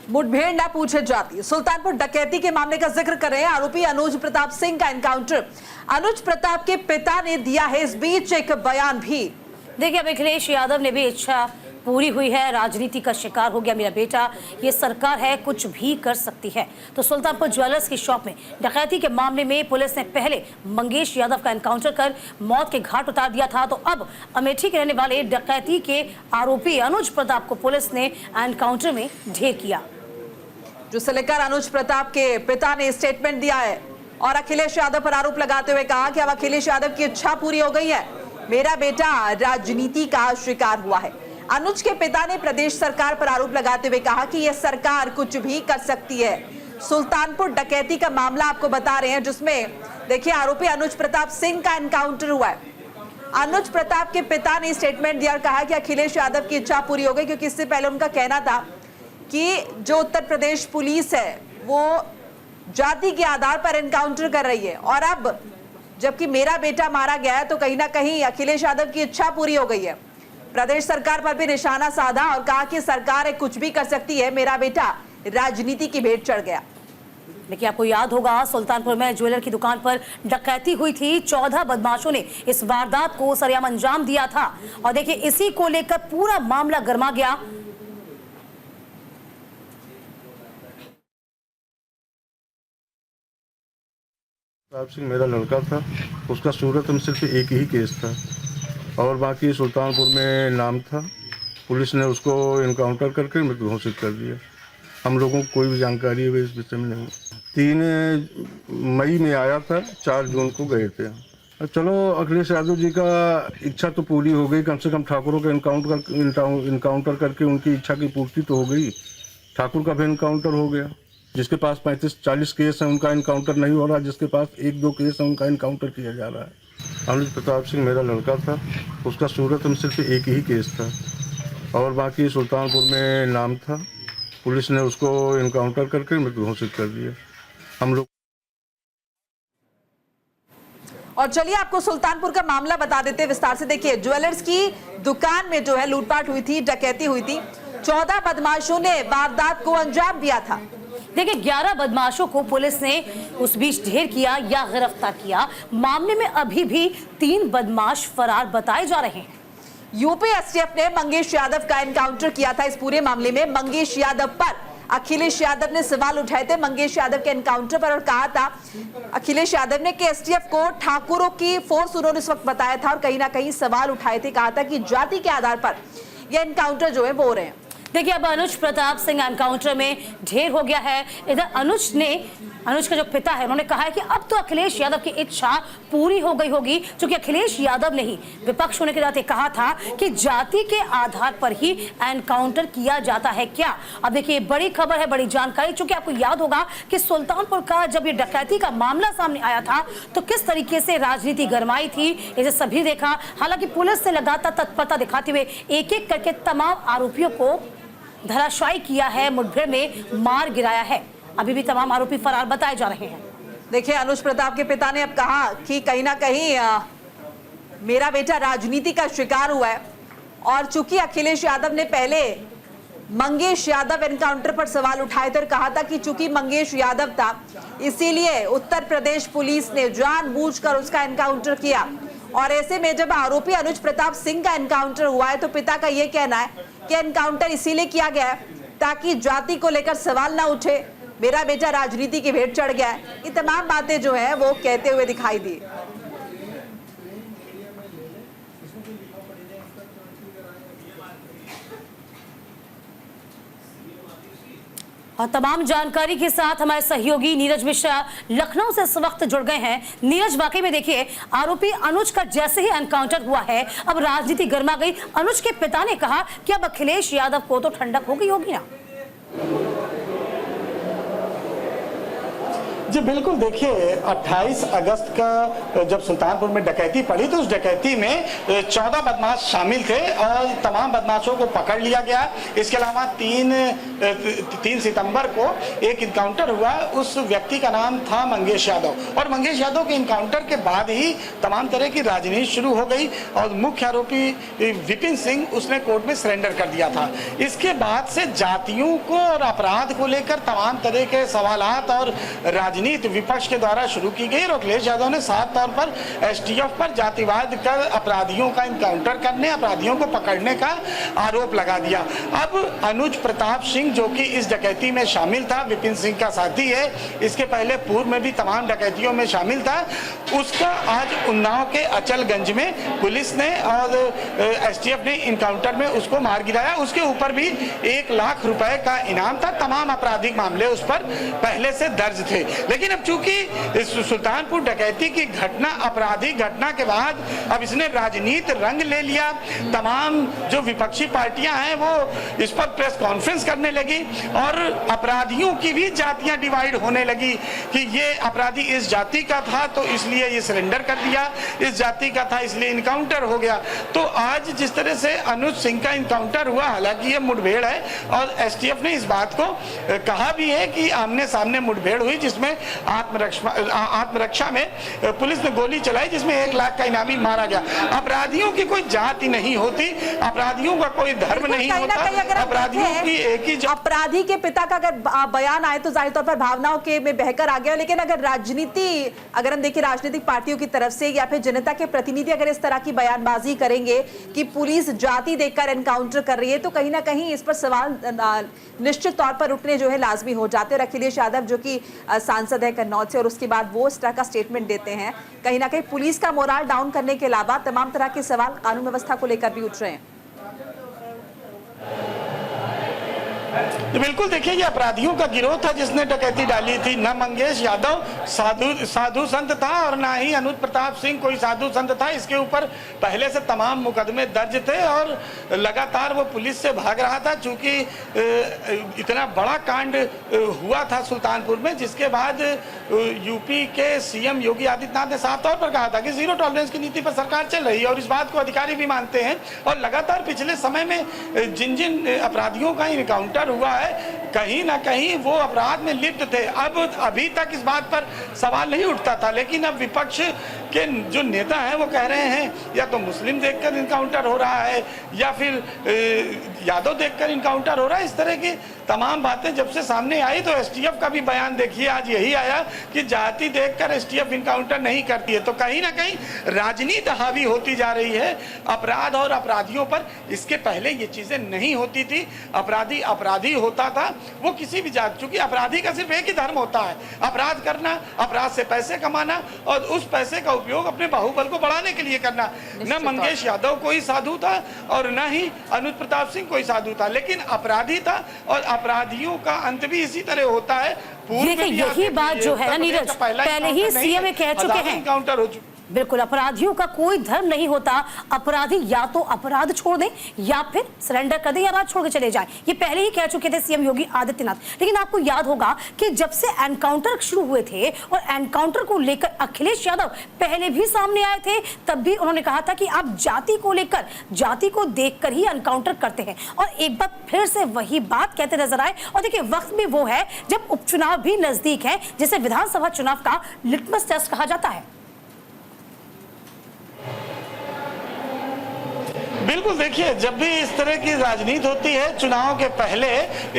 मुठभेड़ ना पूछे जाती। सुल्तानपुर डकैती के मामले का जिक्र कर रहे हैं आरोपी अनुज प्रताप सिंह का एनकाउंटर। अनुज प्रताप के पिता ने दिया है इस बीच एक बयान भी। देखिए, अब अखिलेश यादव ने भी इच्छा पूरी हुई है, राजनीति का शिकार हो गया मेरा बेटा, ये सरकार है कुछ भी कर सकती है। तो सुल्तानपुर ज्वेलर्स की शॉप में डकैती के मामले में पुलिस ने पहले मंगेश यादव का एनकाउंटर कर मौत के घाट उतार दिया था, तो अब अमेठी के रहने वाले डकैती के आरोपी अनुज प्रताप को पुलिस ने एनकाउंटर में ढेर किया। जिसे लेकर अनुज प्रताप के पिता ने स्टेटमेंट दिया है और अखिलेश यादव पर आरोप लगाते हुए कहा कि अब अखिलेश यादव की इच्छा पूरी हो गई है, मेरा बेटा राजनीति का शिकार हुआ है। अनुज के पिता ने प्रदेश सरकार पर आरोप लगाते हुए कहा कि यह सरकार कुछ भी कर सकती है। सुल्तानपुर डकैती का मामला आपको बता रहे हैं, जिसमें देखिए आरोपी अनुज प्रताप सिंह का एनकाउंटर हुआ है। अनुज प्रताप के पिता ने स्टेटमेंट दिया और कहा कि अखिलेश यादव की इच्छा पूरी हो गई, क्योंकि इससे पहले उनका कहना था कि जो उत्तर प्रदेश पुलिस है वो जाति के आधार पर एनकाउंटर कर रही है, और अब जबकि मेरा बेटा मारा गया है तो कहीं ना कहीं अखिलेश यादव की इच्छा पूरी हो गई है। प्रदेश सरकार पर भी निशाना साधा और कहा कि सरकार कुछ भी कर सकती है, मेरा बेटा राजनीति की भेंट चढ़ गया। देखिए, आपको याद होगा सुल्तानपुर में ज्वेलर की दुकान पर डकैती हुई थी। 14 बदमाशों ने इस वारदात को सरेआम अंजाम दिया था और देखिए इसी को लेकर पूरा मामला गर्मा गया। प्रताप सिंह मेरा लड़का था, उसका सूरत में सिर्फ एक ही केस था और बाकी सुल्तानपुर में नाम था। पुलिस ने उसको इनकाउंटर करके मृत घोषित कर दिया। हम लोगों को कोई भी जानकारी है इस विषय में नहीं। 3 मई में आया था, 4 जून को गए थे। चलो, अखिलेश यादव जी का इच्छा तो पूरी हो गई, कम से कम ठाकुरों का इनकाउंटर करके उनकी इच्छा की पूर्ति तो हो गई। ठाकुर का भी इनकाउंटर हो गया। जिसके पास 35-40 केस हैं उनका इनकाउंटर नहीं हो रहा, जिसके पास 1-2 केस हैं उनका इनकाउंटर किया जा रहा है। अनुज प्रताप सिंह मेरा लड़का था, उसका सूरत में सिर्फ एक ही केस था और बाकी सुल्तानपुर में नाम था। पुलिस ने उसको इनकाउंटर करके मृत घोषित कर दिया। हम लोग और चलिए आपको सुल्तानपुर का मामला बता देते हैं विस्तार से। देखिए, ज्वेलर्स की दुकान में जो है लूटपाट हुई थी, डकैती हुई थी। 14 बदमाशों ने वारदात को अंजाम दिया था। देखिए, 11 बदमाशों को पुलिस ने उस बीच ढेर किया या गिरफ्तार किया। मामले में अभी भी 3 बदमाश फरार बताए जा रहे हैं। यूपी एसटीएफ ने मंगेश यादव का एनकाउंटर किया था। इस पूरे मामले में मंगेश यादव पर अखिलेश यादव ने सवाल उठाए थे मंगेश यादव के एनकाउंटर पर, और कहा था अखिलेश यादव ने कि एसटीएफ को ठाकुरों की फोर्स उन्होंने इस वक्त बताया था और कहीं ना कहीं सवाल उठाए थे। कहा था कि जाति के आधार पर यह एनकाउंटर जो है वो हो रहे हैं। देखिए, अब अनुज प्रताप सिंह एनकाउंटर में ढेर हो गया है। इधर अनुज का जो पिता है उन्होंने कहा है कि अब तो अखिलेश यादव की इच्छा पूरी हो गई होगी, क्योंकि अखिलेश यादव ने ही विपक्ष होने के नाते कहा था कि जाति के आधार पर ही एनकाउंटर किया जाता है क्या। अब देखिए, बड़ी खबर है, बड़ी जानकारी, चूंकि आपको याद होगा कि सुल्तानपुर का जब ये डकैती का मामला सामने आया था तो किस तरीके से राजनीति गरमाई थी, इसे सभी देखा। हालांकि पुलिस ने लगातार तत्परता दिखाते हुए एक एक करके तमाम आरोपियों को धराशायी किया है, मुठभेड़ में मार गिराया है। अभी भी तमाम आरोपी फरार बताए जा रहे हैं। देखिए, अनुज प्रताप के पिता ने अब कहा कि कहीं ना कहीं मेरा बेटा राजनीति का शिकार हुआ है, और चूंकि अखिलेश यादव ने पहले मंगेश यादव एनकाउंटर पर सवाल उठाए थे और कहा था कि चूंकि मंगेश यादव था इसीलिए उत्तर प्रदेश पुलिस ने जानबूझकर उसका एनकाउंटर किया। और ऐसे में जब आरोपी अनुज प्रताप सिंह का एनकाउंटर हुआ है तो पिता का यह कहना है कि एनकाउंटर इसीलिए किया गया है ताकि जाति को लेकर सवाल ना उठे, मेरा बेटा राजनीति की भेंट चढ़ गया है। ये तमाम बातें जो है वो कहते हुए दिखाई दी। और तमाम जानकारी के साथ हमारे सहयोगी नीरज मिश्रा लखनऊ से इस वक्त जुड़ गए हैं। नीरज, वाकई में देखिए, आरोपी अनुज का जैसे ही एनकाउंटर हुआ है अब राजनीति गर्मा गई। अनुज के पिता ने कहा कि अब अखिलेश यादव को तो ठंडक हो गई होगी ना। जी बिल्कुल, देखिए 28 अगस्त का जब सुल्तानपुर में डकैती पड़ी तो उस डकैती में 14 बदमाश शामिल थे और तमाम बदमाशों को पकड़ लिया गया। इसके अलावा 3 सितंबर को एक इनकाउंटर हुआ, उस व्यक्ति का नाम था मंगेश यादव और मंगेश यादव के इनकाउंटर के बाद ही तमाम तरह की राजनीति शुरू हो गई और मुख्य आरोपी विपिन सिंह उसने कोर्ट में सरेंडर कर दिया था। इसके बाद से जातियों को और अपराध को लेकर तमाम तरह के सवालात और राजनीति विपक्ष के द्वारा शुरू की गई और अखिलेश यादव ने साफ तौर पर एसटीएफ पर जातिवाद कर अपराधियों का इनकाउंटर करने, अपराधियों को पकड़ने का आरोप लगा दिया। अब अनुज प्रताप सिंह जो कि इस डकैती में शामिल था, विपिन सिंह का साथी है, इसके पहले पूर्व में भी तमाम डकैतियों में शामिल था, उसका आज उन्नाव के अचलगंज में पुलिस ने और एसटीएफ ने इनकाउंटर में उसको मार गिराया। उसके ऊपर भी 1 लाख रुपए का इनाम था। तमाम आपराधिक मामले उस पर पहले से दर्ज थे, लेकिन अब चूंकि सुल्तानपुर डकैती की घटना आपराधिक घटना के बाद अब इसने राजनीति रंग ले लिया। तमाम जो विपक्षी पार्टियां हैं वो इस पर प्रेस कॉन्फ्रेंस करने लगी और अपराधियों की भी जातियां डिवाइड होने लगी कि ये अपराधी इस जाति का था तो इसलिए ये सरेंडर कर दिया, इस जाति का था इसलिए इनकाउंटर हो गया। तो आज जिस तरह से अनुज सिंह का इनकाउंटर हुआ, हालांकि ये मुठभेड़ है और एसटीएफ ने इस बात को कहा भी है कि आमने सामने मुठभेड़ हुई जिसमें आत्मरक्षा में पुलिस ने गोली चलाई जिसमें 1 लाख का इनामी मारा गया। अपराधियों की कोई जाति नहीं होती, अपराधियों का कोई धर्म नहीं होता, अपराधियों की एक ही अपराधी के पिता का अगर बयान आए तो जाहिर तौर पर भावनाओं के में बहकर आ गया, लेकिन अगर अगर हम देखें राजनीतिक पार्टियों की तरफ से या फिर जनता के प्रतिनिधि अगर इस तरह की बयानबाजी करेंगे कि पुलिस जाति देखकर एनकाउंटर कर रही है तो कहीं ना कहीं इस पर सवाल निश्चित तौर पर उठने जो है लाजमी हो जाते हैं। और अखिलेश यादव जो कि सांसद है कन्नौज से और उसके बाद वो इस तरह का स्टेटमेंट देते हैं, कहीं ना कहीं पुलिस का मोराल डाउन करने के अलावा तमाम तरह के सवाल कानून व्यवस्था को लेकर भी उठ रहे हैं। बिल्कुल, देखिए ये अपराधियों का गिरोह था जिसने डकैती डाली थी। न मंगेश यादव साधु संत था और ना ही अनुज प्रताप सिंह कोई साधु संत था। इसके ऊपर पहले से तमाम मुकदमे दर्ज थे और लगातार वो पुलिस से भाग रहा था। चूंकि इतना बड़ा कांड हुआ था सुल्तानपुर में, जिसके बाद यूपी के सीएम योगी आदित्यनाथ ने साफ तौर पर कहा था कि जीरो टॉलरेंस की नीति पर सरकार चल रही है और इस बात को अधिकारी भी मानते हैं। और लगातार पिछले समय में जिन जिन अपराधियों का इनकाउंटर हुआ है कहीं ना कहीं वो अपराध में लिप्त थे। अब अभी तक इस बात पर सवाल नहीं उठता था, लेकिन अब विपक्ष के जो नेता हैं वो कह रहे हैं या तो मुस्लिम देखकर इनकाउंटर हो रहा है या फिर यादव देखकर इनकाउंटर हो रहा है। इस तरह की तमाम बातें जब से सामने आई तो एसटीएफ का भी बयान देखिए आज यही आया कि जाति देखकर एसटीएफ इनकाउंटर नहीं करती है। तो कहीं ना कहीं राजनीति हावी होती जा रही है अपराध और अपराधियों पर। इसके पहले ये चीजें नहीं होती थी। अपराधी होता था वो किसी भी जाति, चूंकि अपराधी का सिर्फ एक ही धर्म होता है, अपराध करना, अपराध से पैसे कमाना और उस पैसे का उपयोग अपने बाहुबल को बढ़ाने के लिए करना। न मंगेश यादव कोई साधु था और न ही अनुज प्रताप सिंह कोई साधु था, लेकिन अपराधी था और अपराधियों का अंत भी इसी तरह होता है। यही बात जो है ना नीरज, पहले ही सीएम कह चुके हैं इनकाउंटर हो चुका। बिल्कुल, अपराधियों का कोई धर्म नहीं होता। अपराधी या तो अपराध छोड़ दें या फिर सरेंडर कर दें या राज छोड़ के चले जाएं। ये पहले ही कह चुके थे सीएम योगी आदित्यनाथ। लेकिन आपको याद होगा कि जब से एनकाउंटर शुरू हुए थे और एनकाउंटर को लेकर अखिलेश यादव पहले भी सामने आए थे, तब भी उन्होंने कहा था कि आप जाति को लेकर, जाति को देखकर ही एनकाउंटर करते हैं। और एक बार फिर से वही बात कहते नजर आए। और देखिए वक्त भी वो है जब उपचुनाव भी नजदीक है, जिसे विधानसभा चुनाव का लिटमस टेस्ट कहा जाता है। बिल्कुल, देखिए जब भी इस तरह की राजनीति होती है चुनाव के पहले,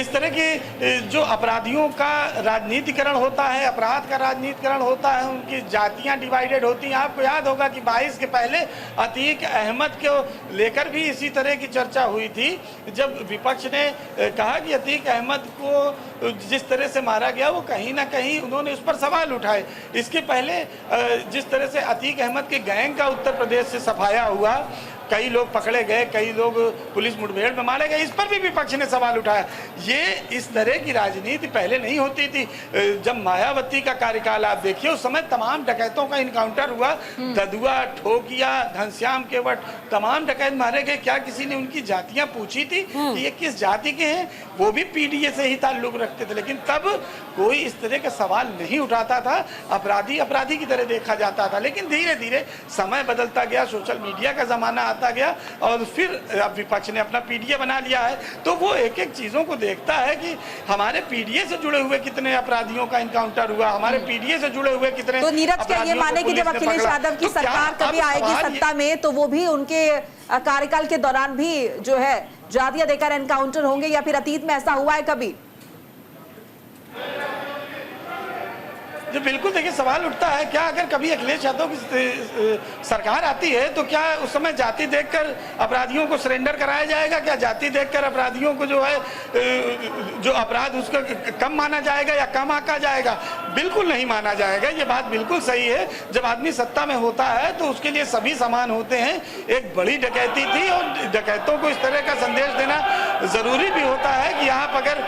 इस तरह की जो अपराधियों का राजनीतिकरण होता है, अपराध का राजनीतिकरण होता है, उनकी जातियां डिवाइडेड होती हैं। आपको याद होगा कि 22 के पहले अतीक अहमद को लेकर भी इसी तरह की चर्चा हुई थी, जब विपक्ष ने कहा कि अतीक अहमद को जिस तरह से मारा गया वो कहीं ना कहीं उन्होंने उस पर सवाल उठाए। इसके पहले जिस तरह से अतीक अहमद के गैंग का उत्तर प्रदेश से सफाया हुआ, कई लोग पकड़े गए, कई लोग पुलिस मुठभेड़ में मारे गए, इस पर भी विपक्ष ने सवाल उठाया। ये इस तरह की राजनीति पहले नहीं होती थी। जब मायावती का कार्यकाल आप देखिए, उस समय तमाम डकैतों का इनकाउंटर हुआ। ददुआ, ठोकिया, घनश्याम केवट, तमाम डकैत मारे गए। क्या किसी ने उनकी जातियां पूछी थी कि ये किस जाति के हैं, वो भी पीडीए से ही ताल्लुक रखते थे, लेकिन तब कोई इस तरह का सवाल नहीं उठाता था, अपराधी अपराधी की तरह देखा जाता था। लेकिन धीरे धीरे समय बदलता गया, सोशल मीडिया का ज़माना आता गया और फिर अब विपक्ष ने अपना पीडीए बना लिया है, तो वो एक एक चीज़ों को देखता है कि हमारे पीडीए से जुड़े हुए कितने अपराधियों का इनकाउंटर हुआ, हमारे पीडीए से जुड़े हुए कितने। तो नीरज क्या ये माने कि जब अखिलेश यादव की सरकार कभी आएगी सत्ता में तो वो भी उनके कार्यकाल के दौरान भी जो है जातियां देकर एनकाउंटर होंगे, या फिर अतीत में ऐसा हुआ है कभी? जो बिल्कुल देखिए सवाल उठता है, क्या अगर कभी अखिलेश यादव की सरकार आती है तो क्या उस समय जाति देखकर अपराधियों को सरेंडर कराया जाएगा? क्या जाति देखकर अपराधियों को जो है जो अपराध उसका कम माना जाएगा या कम आंका जाएगा? बिल्कुल नहीं माना जाएगा। ये बात बिल्कुल सही है। जब आदमी सत्ता में होता है तो उसके लिए सभी समान होते हैं। एक बड़ी डकैती थी और डकैतों को इस तरह का संदेश देना जरूरी भी होता है कि आप अगर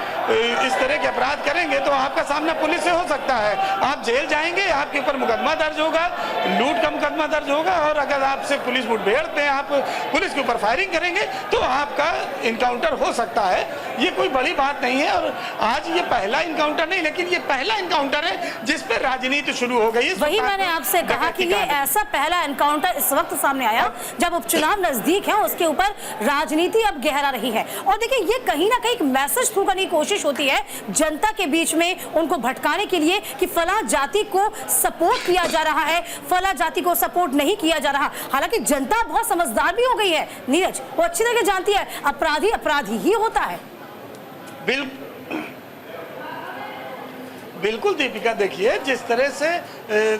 इस तरह के अपराध करेंगे तो आपका सामना पुलिस से हो सकता है, आप जेल जाएंगे, आपके ऊपर मुकदमा दर्ज होगा, लूट का मुकदमा दर्ज होगा, और अगर आपसे पुलिस मुठभेड़ पे आप पुलिस के ऊपर फायरिंग करेंगे तो आपका इनकाउंटर हो सकता है। ये कोई बड़ी बात नहीं है। और आज ये पहला इनकाउंटर नहीं, लेकिन ये पहला इनकाउंटर है जिस पर राजनीति शुरू हो गई। वही मैंने आपसे कहा कि ये ऐसा पहला एनकाउंटर इस वक्त सामने आया जब उपचुनाव नजदीक है, उसके ऊपर राजनीति अब गहरा रही है। और देखिए ये कहीं ना कहीं एक मैसेज थ्रू करने की कोशिश होती है जनता के बीच में, उनको भटकाने के लिए कि फला जाति को सपोर्ट किया जा रहा है, फला जाति को सपोर्ट नहीं किया जा रहा। हालांकि जनता बहुत समझदार भी हो गई है नीरज, वो अच्छी तरह जानती है अपराधी अपराधी ही होता है। बिल्कुल दीपिका, देखिए जिस तरह से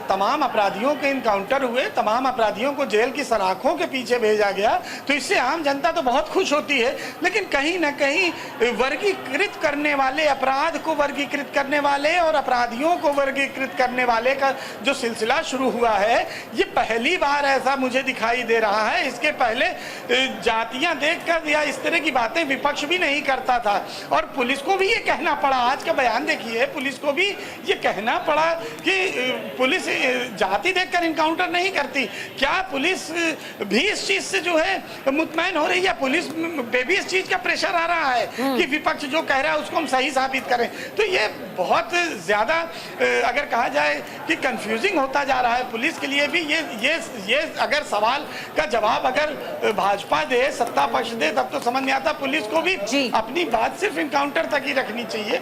तमाम अपराधियों के इनकाउंटर हुए, तमाम अपराधियों को जेल की सलाखों के पीछे भेजा गया, तो इससे आम जनता तो बहुत खुश होती है। लेकिन कहीं ना कहीं वर्गीकृत करने वाले, अपराध को वर्गीकृत करने वाले और अपराधियों को वर्गीकृत करने वाले का जो सिलसिला शुरू हुआ है, ये पहली बार ऐसा मुझे दिखाई दे रहा है। इसके पहले जातियां देखकर या इस तरह की बातें विपक्ष भी नहीं करता था, और पुलिस को भी ये कहना पड़ा। आज का बयान देखिए, पुलिस को भी ये कहना पड़ा कि पुलिस जाति देखकर इनकाउंटर नहीं करती। क्या पुलिस भी इस चीज से जो है मुतमैन हो रही है? पुलिस पे भी इस चीज का प्रेशर आ रहा है कि विपक्ष जो कह रहा है उसको हम सही साबित करें। तो ये बहुत ज्यादा अगर कहा जाए कि कंफ्यूजिंग होता जा रहा है पुलिस के लिए भी। ये अगर सवाल का जवाब अगर भाजपा दे, सत्ता पक्ष दे, तब तो समझ में आता। पुलिस को भी अपनी बात सिर्फ इनकाउंटर तक ही रखनी चाहिए।